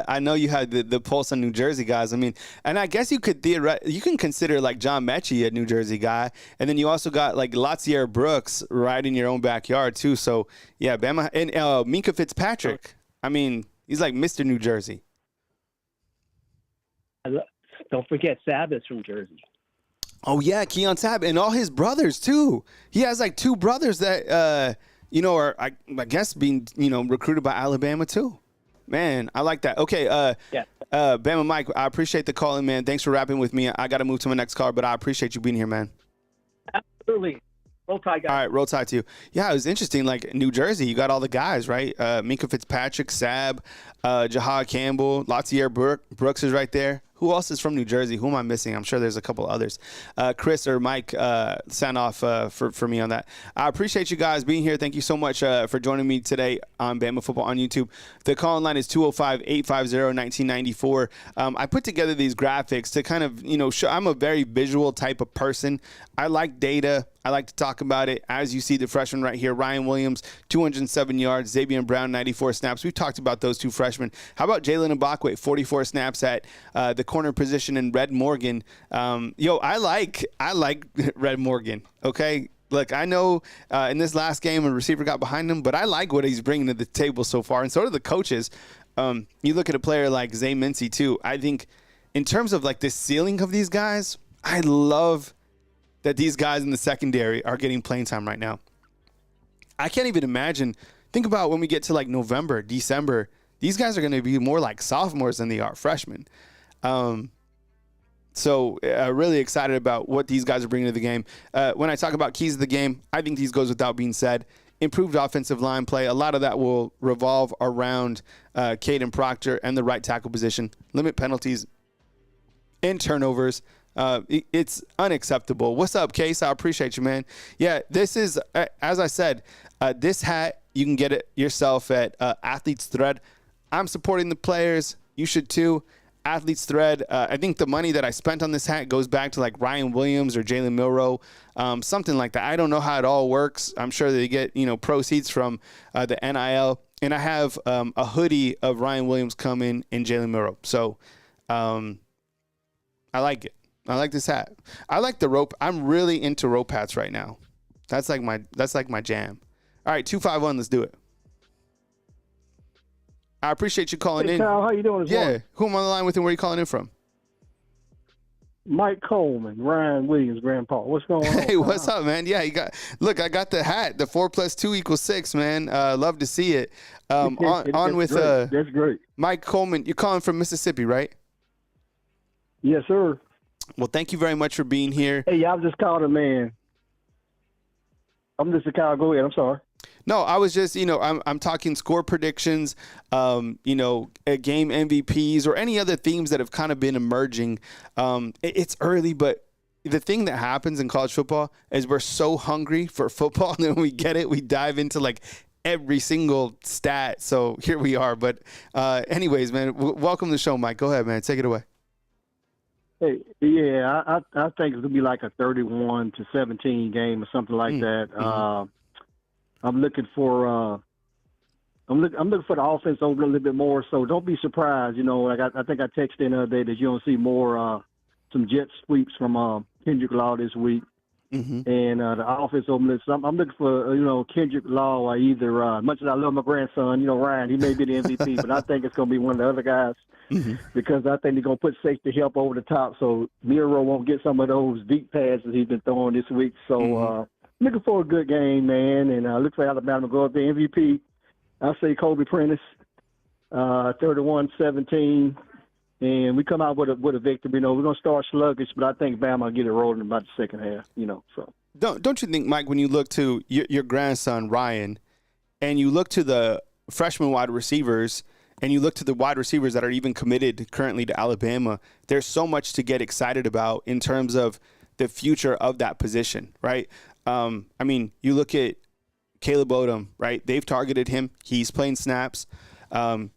I know you had the pulse on New Jersey guys. I mean, and I guess you can consider like John Mechie a New Jersey guy, and then you also got like Latsier Brooks right in your own backyard too. So yeah, Bama and Minka Fitzpatrick. I mean, he's like Mr. New Jersey. Don't forget Sabbath's from Jersey. Oh yeah, Keon Sabb and all his brothers too. He has like two brothers that are I guess being recruited by Alabama too. Man, I like that. Okay, Bama Mike, I appreciate the call in, man. Thanks for rapping with me. I got to move to my next call, but I appreciate you being here, man. Absolutely. Roll Tide, guys. All right, roll Tide to you. Yeah, it was interesting. Like New Jersey, you got all the guys, right? Minka Fitzpatrick, Sabb, Jahad Campbell, Latsier Brooks is right there. Who else is from New Jersey? Who am I missing? I'm sure there's a couple others. Chris or Mike, sign off for me on that. I appreciate you guys being here. Thank you so much for joining me today on Bama Football on YouTube. The call-in line is 205-850-1994. I put together these graphics to kind of, show I'm a very visual type of person. I like data. I like to talk about it. As you see the freshman right here, Ryan Williams, 207 yards, Xavier Brown, 94 snaps. We've talked about those two freshmen. How about Jalen Mbakwe, 44 snaps at the corner position, and Red Morgan. I like Red Morgan, okay? Look, I know in this last game a receiver got behind him, but I like what he's bringing to the table so far, and so do the coaches. You look at a player like Zay Mincy, too. I think in terms of, like, the ceiling of these guys, I love that these guys in the secondary are getting playing time right now. I can't even imagine. Think about when we get to, like, November, December, these guys are going to be more like sophomores than they are freshmen. So really excited about what these guys are bringing to the game. When I talk about keys of the game, I think these goes without being said. Improved offensive line play. A lot of that will revolve around Caden Proctor and the right tackle position. Limit penalties and turnovers. It's unacceptable. What's up, Case? I appreciate you, man. Yeah, this is, as I said, this hat, you can get it yourself at Athletes Thread. I'm supporting the players. You should too. Athletes Thread. I think the money that I spent on this hat goes back to like Ryan Williams or Jalen Milroe, something like that. I don't know how it all works. I'm sure they get proceeds from the NIL, and I have a hoodie of Ryan Williams coming and Jalen Milroe. So I like it. I like this hat. I like the rope. I'm really into rope hats right now. That's like my jam. All right, 251. Let's do it. I appreciate you calling in. Kyle, how you doing? Yeah, who am I on the line with and where are you calling in from? Mike Coleman, Ryan Williams' grandpa. What's going on? Hey, what's up, man? Yeah, I got the hat. The 4 + 2 = 6, man. Love to see it. That's great. Mike Coleman. You're calling from Mississippi, right? Yes, sir. Well, thank you very much for being here. Hey, I've just called a man. I'm just a Kyle. Go ahead. I'm sorry. No, I was just, I'm talking score predictions, game MVPs or any other themes that have kind of been emerging. It's early, but the thing that happens in college football is we're so hungry for football, and then when we get it, we dive into like every single stat. So here we are. But anyways, man, welcome to the show, Mike. Go ahead, man. Take it away. Hey, yeah, I think it's gonna be like a 31-17 game or something like that. I'm looking for I'm looking for the offense over a little bit more. So don't be surprised. You know, like I think I texted in the other day that you don't see more some jet sweeps from Kendrick Law this week. And the offense over. So I'm looking for Kendrick Law or either much as I love my grandson, Ryan, he may be the MVP, but I think it's gonna be one of the other guys because I think they're gonna put safety help over the top so Milroe won't get some of those deep passes he's been throwing this week. So looking for a good game, man, and look for Alabama to go up there. MVP, I say Kobe Prentice, 31-17. And we come out with a victory. We're going to start sluggish, but I think Bama will get it rolling about the second half. So don't you think, Mike, when you look to your grandson Ryan, and you look to the freshman wide receivers, and you look to the wide receivers that are even committed currently to Alabama, there's so much to get excited about in terms of the future of that position, right? I mean, you look at Caleb Odom, right? They've targeted him. He's playing snaps.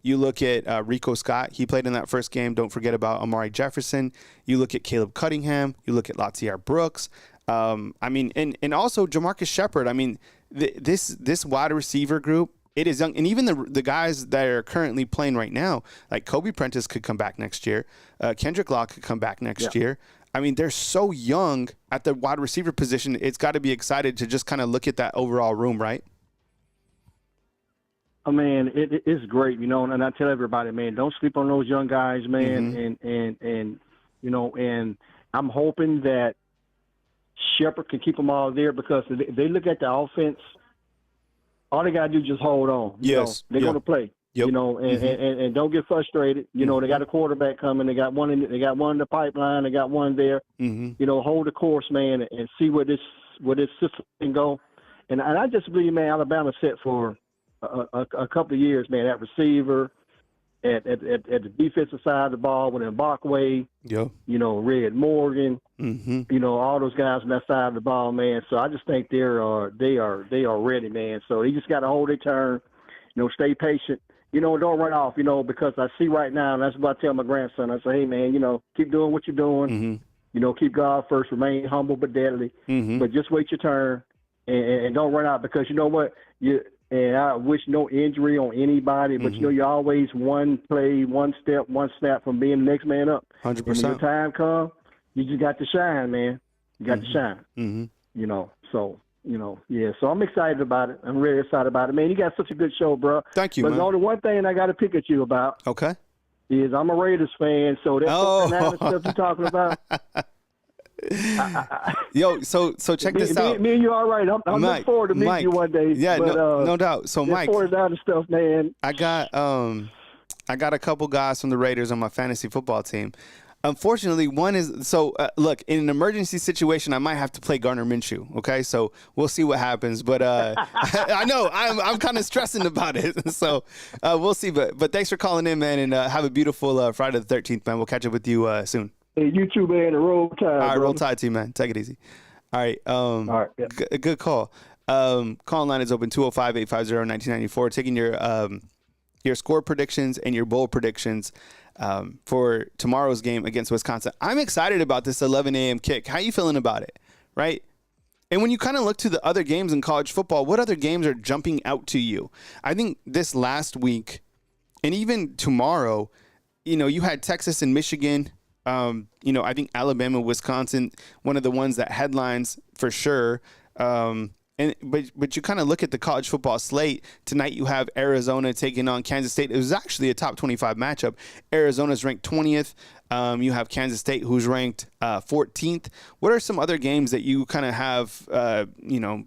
You look at Rico Scott. He played in that first game. Don't forget about Amari Jefferson. You look at Caleb Cunningham. You look at Latier Brooks. I mean, and also Jamarcus Shepard. I mean, this wide receiver group, it is young. And even the guys that are currently playing right now, like Kobe Prentice could come back next year. Kendrick Law could come back next year. I mean, they're so young at the wide receiver position. It's got to be excited to just kind of look at that overall room, right? I mean, it's great, and I tell everybody, man, don't sleep on those young guys, man. And I'm hoping that Shepard can keep them all there because they look at the offense. All they got to do is just hold on. They're going to play. Yep. And don't get frustrated. They got a quarterback coming. They got one in the pipeline. They got one there. Hold the course, man, and see where this system can go. And I just believe, man, Alabama's set for a couple of years, man, at receiver, at the defensive side of the ball with Mbakwe, Red Morgan, all those guys on that side of the ball, man. So I just think they are ready, man. So they just got to hold their turn, stay patient, don't run off, because I see right now, and that's what I tell my grandson. I say, hey, man, keep doing what you're doing. Keep God first, remain humble but deadly, but just wait your turn and don't run out because you know what And I wish no injury on anybody, but you always one play, one step, one snap from being the next man up. 100%. When your time comes, you just got to shine, man. You got to shine. So So I'm excited about it. I'm really excited about it, man. You got such a good show, bro. Thank you, but man. But the only one thing I got to pick at you about, is I'm a Raiders fan. So that's stuff you're talking about. Yo, so check this out. Me and you all right. I'm looking forward to meeting you one day. Yeah, but, no doubt. So Mike, down and stuff, man. I got a couple guys from the Raiders on my fantasy football team. Unfortunately, one is look, in an emergency situation, I might have to play Gardner Minshew. Okay, so we'll see what happens. But I know I'm kind of stressing about it. So we'll see. But thanks for calling in, man, and have a beautiful Friday the 13th, man. We'll catch up with you soon. Hey, you too, man. Roll Tide. All right, brother. Roll Tide, team, man. Take it easy. All right. All right. Yeah. Good call. Call line is open 205-850-1994. Taking your score predictions and your bowl predictions for tomorrow's game against Wisconsin. I'm excited about this 11 a.m. kick. How you feeling about it? Right? And when you kind of look to the other games in college football, what other games are jumping out to you? I think this last week and even tomorrow, you had Texas and Michigan. I think Alabama, Wisconsin, one of the ones that headlines for sure. But you kind of look at the college football slate. Tonight you have Arizona taking on Kansas State. It was actually a top 25 matchup. Arizona's ranked 20th. You have Kansas State, who's ranked 14th. What are some other games that you kind of have,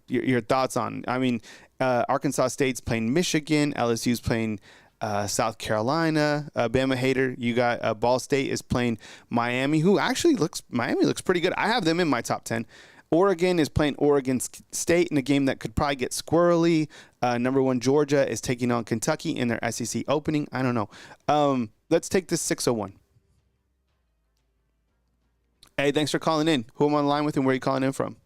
your thoughts on? I mean, Arkansas State's playing Michigan. LSU's playing South Carolina, Bama hater. You got Ball State is playing Miami, who actually looks pretty good. I have them in my top 10. Oregon is playing Oregon State in a game that could probably get squirrely. Number 1 Georgia is taking on Kentucky in their SEC opening. I don't know. Let's take this 601. Hey, thanks for calling in. Who am I on the line with and where are you calling in from?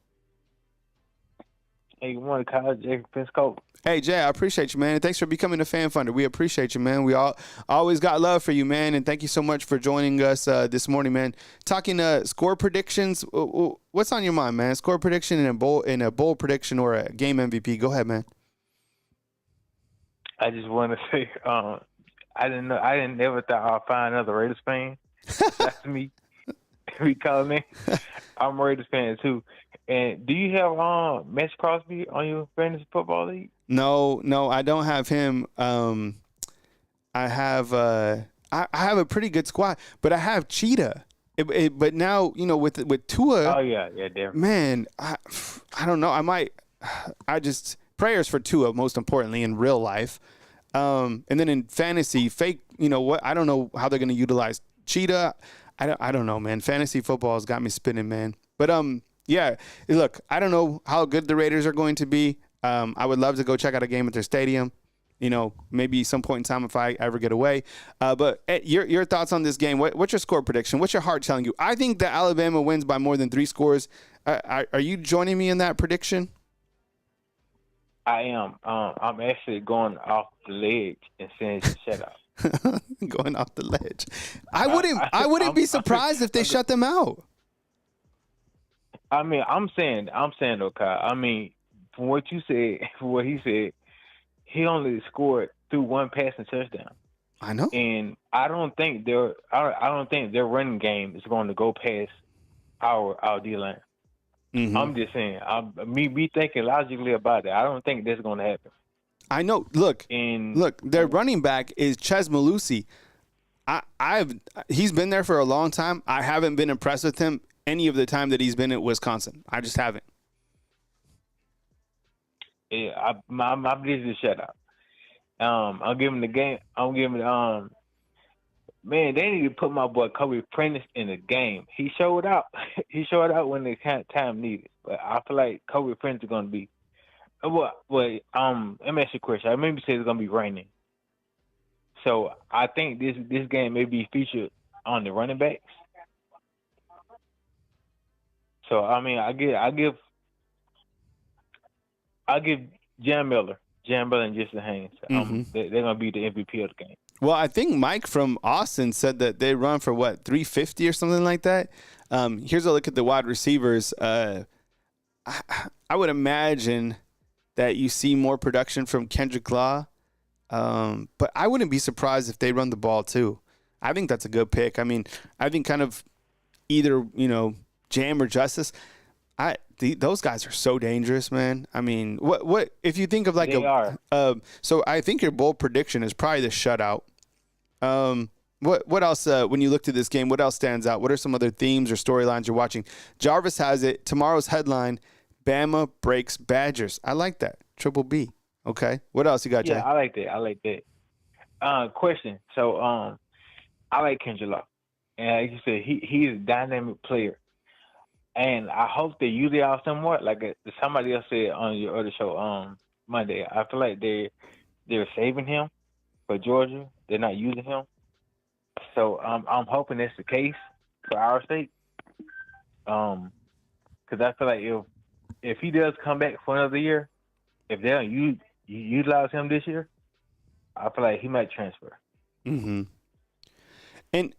Hey, good morning, Kyle. Jay from Pensacola. Hey, Jay, I appreciate you, man. And thanks for becoming a fan funder. We appreciate you, man. We all always got love for you, man. And thank you so much for joining us this morning, man. Talking score predictions. What's on your mind, man? Score prediction in a bowl prediction or a game MVP. Go ahead, man. I just want to say, I didn't ever thought I'd find another Raiders fan. That's me. We call me. I'm a Raiders fan too. And do you have Max Crosby on your fantasy football league? No, I don't have him. I have I have a pretty good squad, but I have Cheetah. But now, with Tua. Oh yeah, definitely. Man, I don't know. I just prayers for Tua, most importantly in real life, and then in fantasy, fake. You know what? I don't know how they're going to utilize Cheetah. I don't know, man. Fantasy football has got me spinning, man. But yeah. Look, I don't know how good the Raiders are going to be. I would love to go check out a game at their stadium. Maybe some point in time if I ever get away. But your thoughts on this game? What's your score prediction? What's your heart telling you? I think that Alabama wins by more than 3 scores. Are you joining me in that prediction? I am. I'm actually going off the ledge and saying shut up. Going off the ledge. I wouldn't be surprised if they shut them out. I mean, I'm saying, okay. I mean, from what you said, from what he said, he only scored through 1 passing touchdown. I know. And I don't think their running game is going to go past our D line. Mm-hmm. I'm just saying, me thinking logically about it. I don't think that's going to happen. I know. Look, their running back is Ches Malusi. He's been there for a long time. I haven't been impressed with him any of the time that he's been at Wisconsin. I just haven't. Yeah, my business is shut up. I'll give him the game. Man, they need to put my boy Kobe Prentice in the game. He showed out. He showed out when the time needed. But I feel like Kobe Prentice is going to be. Let me ask you a question. I remember you said it's going to be raining. So I think this game may be featured on the running backs. So I mean, I give Jalen Milroe and Justin Haynes. They're going to be the MVP of the game. Well, I think Mike from Austin said that they run for 350 or something like that. Here's a look at the wide receivers. I would imagine that you see more production from Kendrick Law, but I wouldn't be surprised if they run the ball too. I think that's a good pick. I mean, I think kind of either Jam or Justice. Those guys are so dangerous, man. I mean, what if you think of like so I think your bold prediction is probably the shutout. What else when you look to this game, what else stands out? What are some other themes or storylines you're watching? Jarvis has it. Tomorrow's headline, Bama breaks Badgers. I like that. Triple B. Okay. What else you got, Jay? Yeah, I like that. Question. So I like Kendrick Law. And like you said, he's a dynamic player. And I hope they use it out somewhat. Like somebody else said on your other show Monday, I feel like they're saving him for Georgia. They're not using him. So I'm hoping that's the case for our state. Because I feel like if he does come back for another year, if they don't utilize him this year, I feel like he might transfer. Mm-hmm.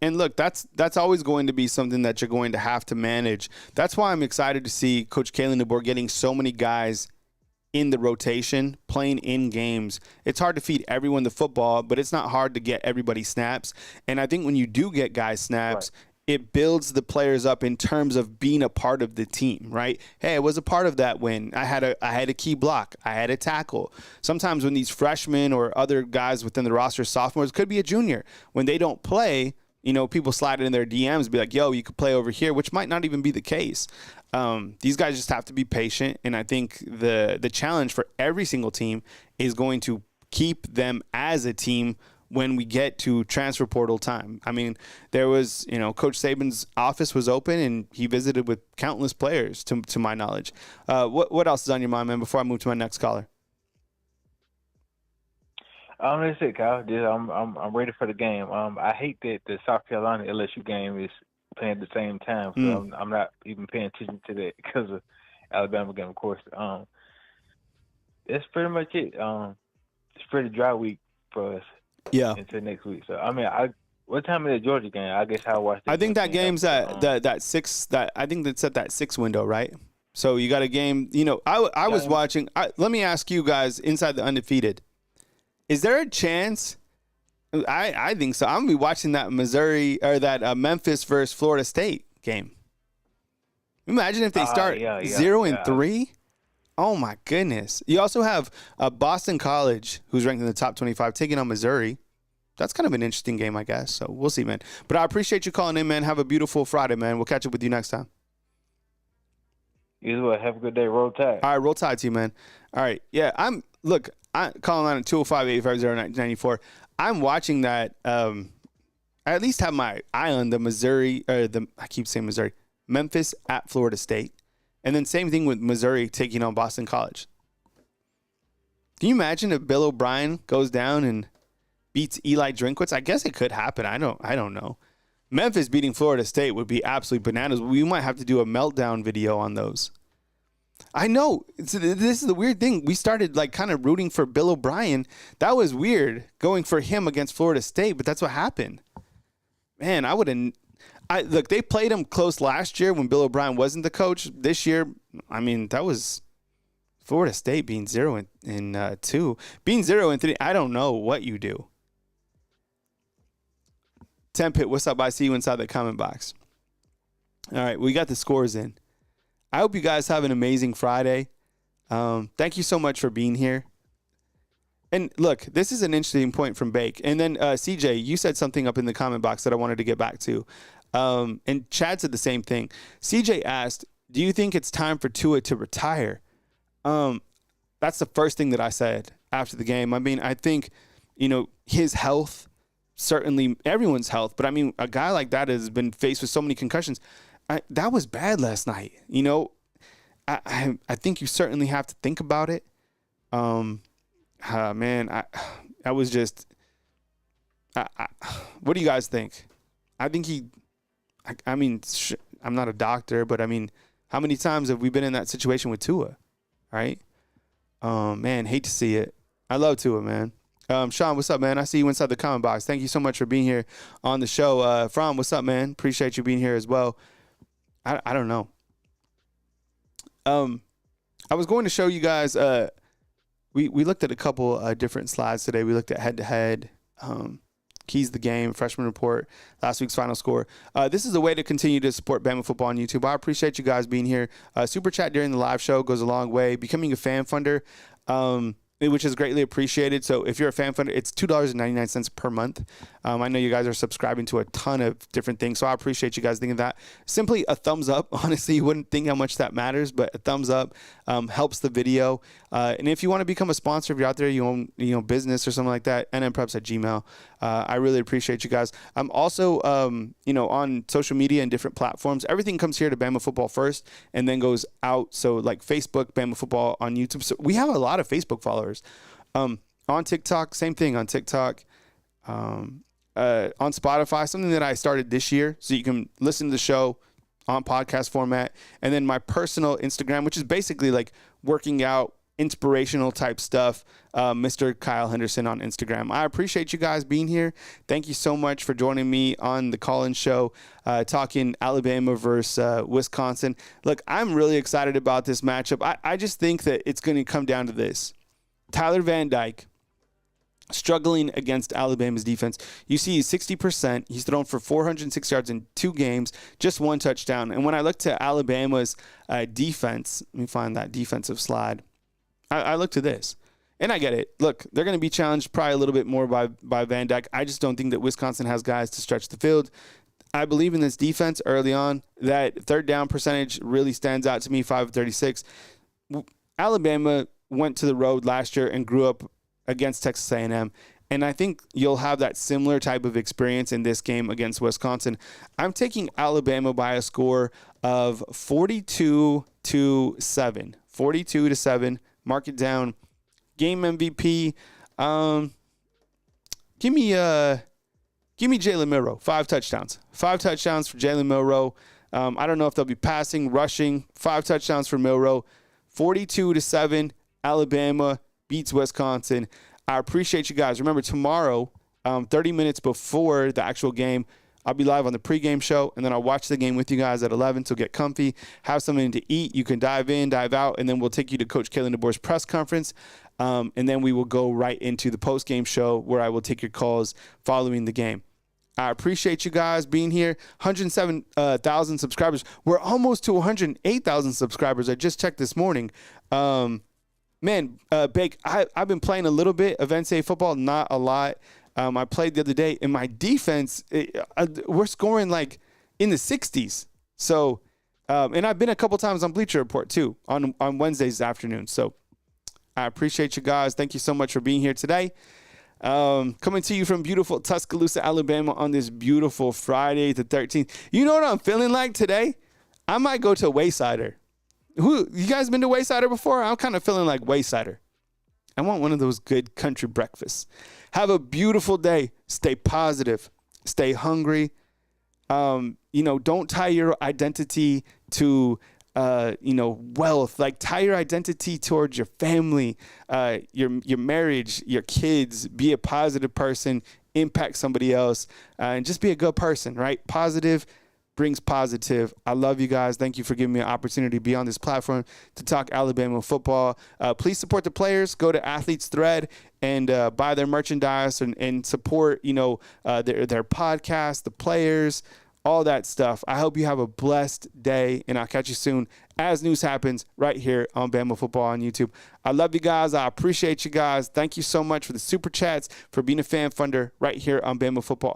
And look, that's always going to be something that you're going to have to manage. That's why I'm excited to see Coach Kalen DeBoer getting so many guys in the rotation, playing in games. It's hard to feed everyone the football, but it's not hard to get everybody snaps. And I think when you do get guys snaps, it builds the players up in terms of being a part of the team, right? Hey, I was a part of that win. I had a key block. I had a tackle. Sometimes when these freshmen or other guys within the roster, sophomores, could be a junior, when they don't play, people slide in their DMs, be like, yo, you could play over here, which might not even be the case. These guys just have to be patient, and I think the challenge for every single team is going to keep them as a team when we get to transfer portal time. I mean, there was, Coach Saban's office was open, and he visited with countless players, to my knowledge. What else is on your mind, man, before I move to my next caller? That's it, Kyle. I'm ready for the game. I hate that the South Carolina LSU game is playing at the same time. So I'm not even paying attention to that because of Alabama game, of course. that's pretty much it. It's a pretty dry week for us. Yeah. Until next week. So I mean, what time is the Georgia game? I guess I'll watch. I think that game's at that 6. I think that's at that 6 window, right? So you got a game. You know, I was watching. Let me ask you guys inside the undefeated. Is there a chance? I think so. I'm gonna be watching that Missouri or that Memphis versus Florida State game. Imagine if they start 0-3. Oh my goodness! You also have Boston College, who's ranked in the top 25, taking on Missouri. That's kind of an interesting game, I guess. So we'll see, man. But I appreciate you calling in, man. Have a beautiful Friday, man. We'll catch up with you next time. You as well. Have a good day. Roll Tide. All right, roll Tide to you, man. All right, yeah. I'm calling on at 205-850-94. I'm watching that. I at least have my eye on the Missouri, I keep saying Missouri, Memphis at Florida State. And then same thing with Missouri taking on Boston College. Can you imagine if Bill O'Brien goes down and beats Eli Drinkwitz? I guess it could happen. I don't know. Memphis beating Florida State would be absolutely bananas. We might have to do a meltdown video on those. I know. This is the weird thing. We started like kind of rooting for Bill O'Brien. That was weird going for him against Florida State, but that's what happened. Man, I wouldn't. Look, they played him close last year when Bill O'Brien wasn't the coach. This year, I mean, that was Florida State being 0-2. Being 0-3, I don't know what you do. Tempit, what's up? I see you inside the comment box. All right, we got the scores in. I hope you guys have an amazing Friday. Thank you so much for being here. And look, this is an interesting point from Bake. And then CJ, you said something up in the comment box that I wanted to get back to. And Chad said the same thing. CJ asked, do you think it's time for Tua to retire? That's the first thing that I said after the game. I mean, I think, his health, certainly everyone's health, but I mean, a guy like that has been faced with so many concussions. That was bad last night. I think you certainly have to think about it. Man, I was just, what do you guys think? I think I'm not a doctor, but I mean, how many times have we been in that situation with Tua? Right? Man, hate to see it. I love Tua, man. Sean, what's up, man? I see you inside the comment box. Thank you so much for being here on the show. From, what's up, man? Appreciate you being here as well. I don't know. I was going to show you guys, we looked at a couple different slides today. We looked at head-to-head, keys to the game, freshman report, last week's final score. This is a way to continue to support Bama football on YouTube. I appreciate you guys being here. Super chat during the live show goes a long way. Becoming a fan funder, which is greatly appreciated. So if you're a fan funder, it's $2.99 per month. I know you guys are subscribing to a ton of different things, so I appreciate you guys thinking that. Simply a thumbs up. Honestly, you wouldn't think how much that matters, but a thumbs up helps the video. And if you want to become a sponsor, if you're out there, you own business or something like that, nmpreps@gmail. I really appreciate you guys. I'm also on social media and different platforms. Everything comes here to Bama Football first and then goes out. So like Facebook, Bama Football on YouTube. So we have a lot of Facebook followers. On TikTok, same thing on TikTok. On Spotify, something that I started this year, so you can listen to the show on podcast format. And then my personal Instagram, which is basically like working out, inspirational type stuff, Mr. Kyle Henderson on Instagram. I appreciate you guys being here. Thank you so much for joining me on the call-in show, talking Alabama versus Wisconsin. Look, I'm really excited about this matchup. I just think that it's going to come down to this. Tyler Van Dyke struggling against Alabama's defense. You see he's 60%. He's thrown for 406 yards in 2 games, just 1 touchdown. And when I look to Alabama's defense, let me find that defensive slide. I look to this, and I get it. Look, they're going to be challenged probably a little bit more by Van Dyke. I just don't think that Wisconsin has guys to stretch the field. I believe in this defense early on. That third down percentage really stands out to me, 5 of 36. Alabama went to the road last year and grew up against Texas A&M. And I think you'll have that similar type of experience in this game against Wisconsin. I'm taking Alabama by a score of 42-7. 42-7. Mark it down. Game MVP. Give me Jalen Milroe. 5 touchdowns. 5 touchdowns for Jalen Milroe. I don't know if they'll be passing, rushing. 5 touchdowns for Milroe. 42-7. Alabama beats Wisconsin. I appreciate you guys. Remember, tomorrow, 30 minutes before the actual game, I'll be live on the pregame show, and then I'll watch the game with you guys at 11, so get comfy, have something to eat. You can dive in, dive out, and then we'll take you to Coach Kalen DeBoer's press conference, and then we will go right into the postgame show where I will take your calls following the game. I appreciate you guys being here. 107,000 subscribers. We're almost to 108,000 subscribers. I just checked this morning. Man, Bake, I've been playing a little bit of NCAA football, not a lot. I played the other day, and my defense, we're scoring like in the 60s. So, and I've been a couple times on Bleacher Report too on Wednesdays afternoons. So I appreciate you guys. Thank you so much for being here today. Coming to you from beautiful Tuscaloosa, Alabama on this beautiful Friday the 13th. You know what I'm feeling like today? I might go to Waysider. You guys been to Waysider before? I'm kind of feeling like Waysider. I want one of those good country breakfasts. Have a beautiful day. Stay positive. Stay hungry. Don't tie your identity to, wealth. Like, tie your identity towards your family, your marriage, your kids. Be a positive person. Impact somebody else. And just be a good person, right? Positive brings positive. I love you guys. Thank you for giving me an opportunity to be on this platform to talk Alabama football. Please support the players. Go to Athletes Thread and buy their merchandise and support, their podcast, the players, all that stuff. I hope you have a blessed day, and I'll catch you soon as news happens right here on Bama Football on YouTube. I love you guys. I appreciate you guys. Thank you so much for the super chats, for being a fan funder right here on Bama Football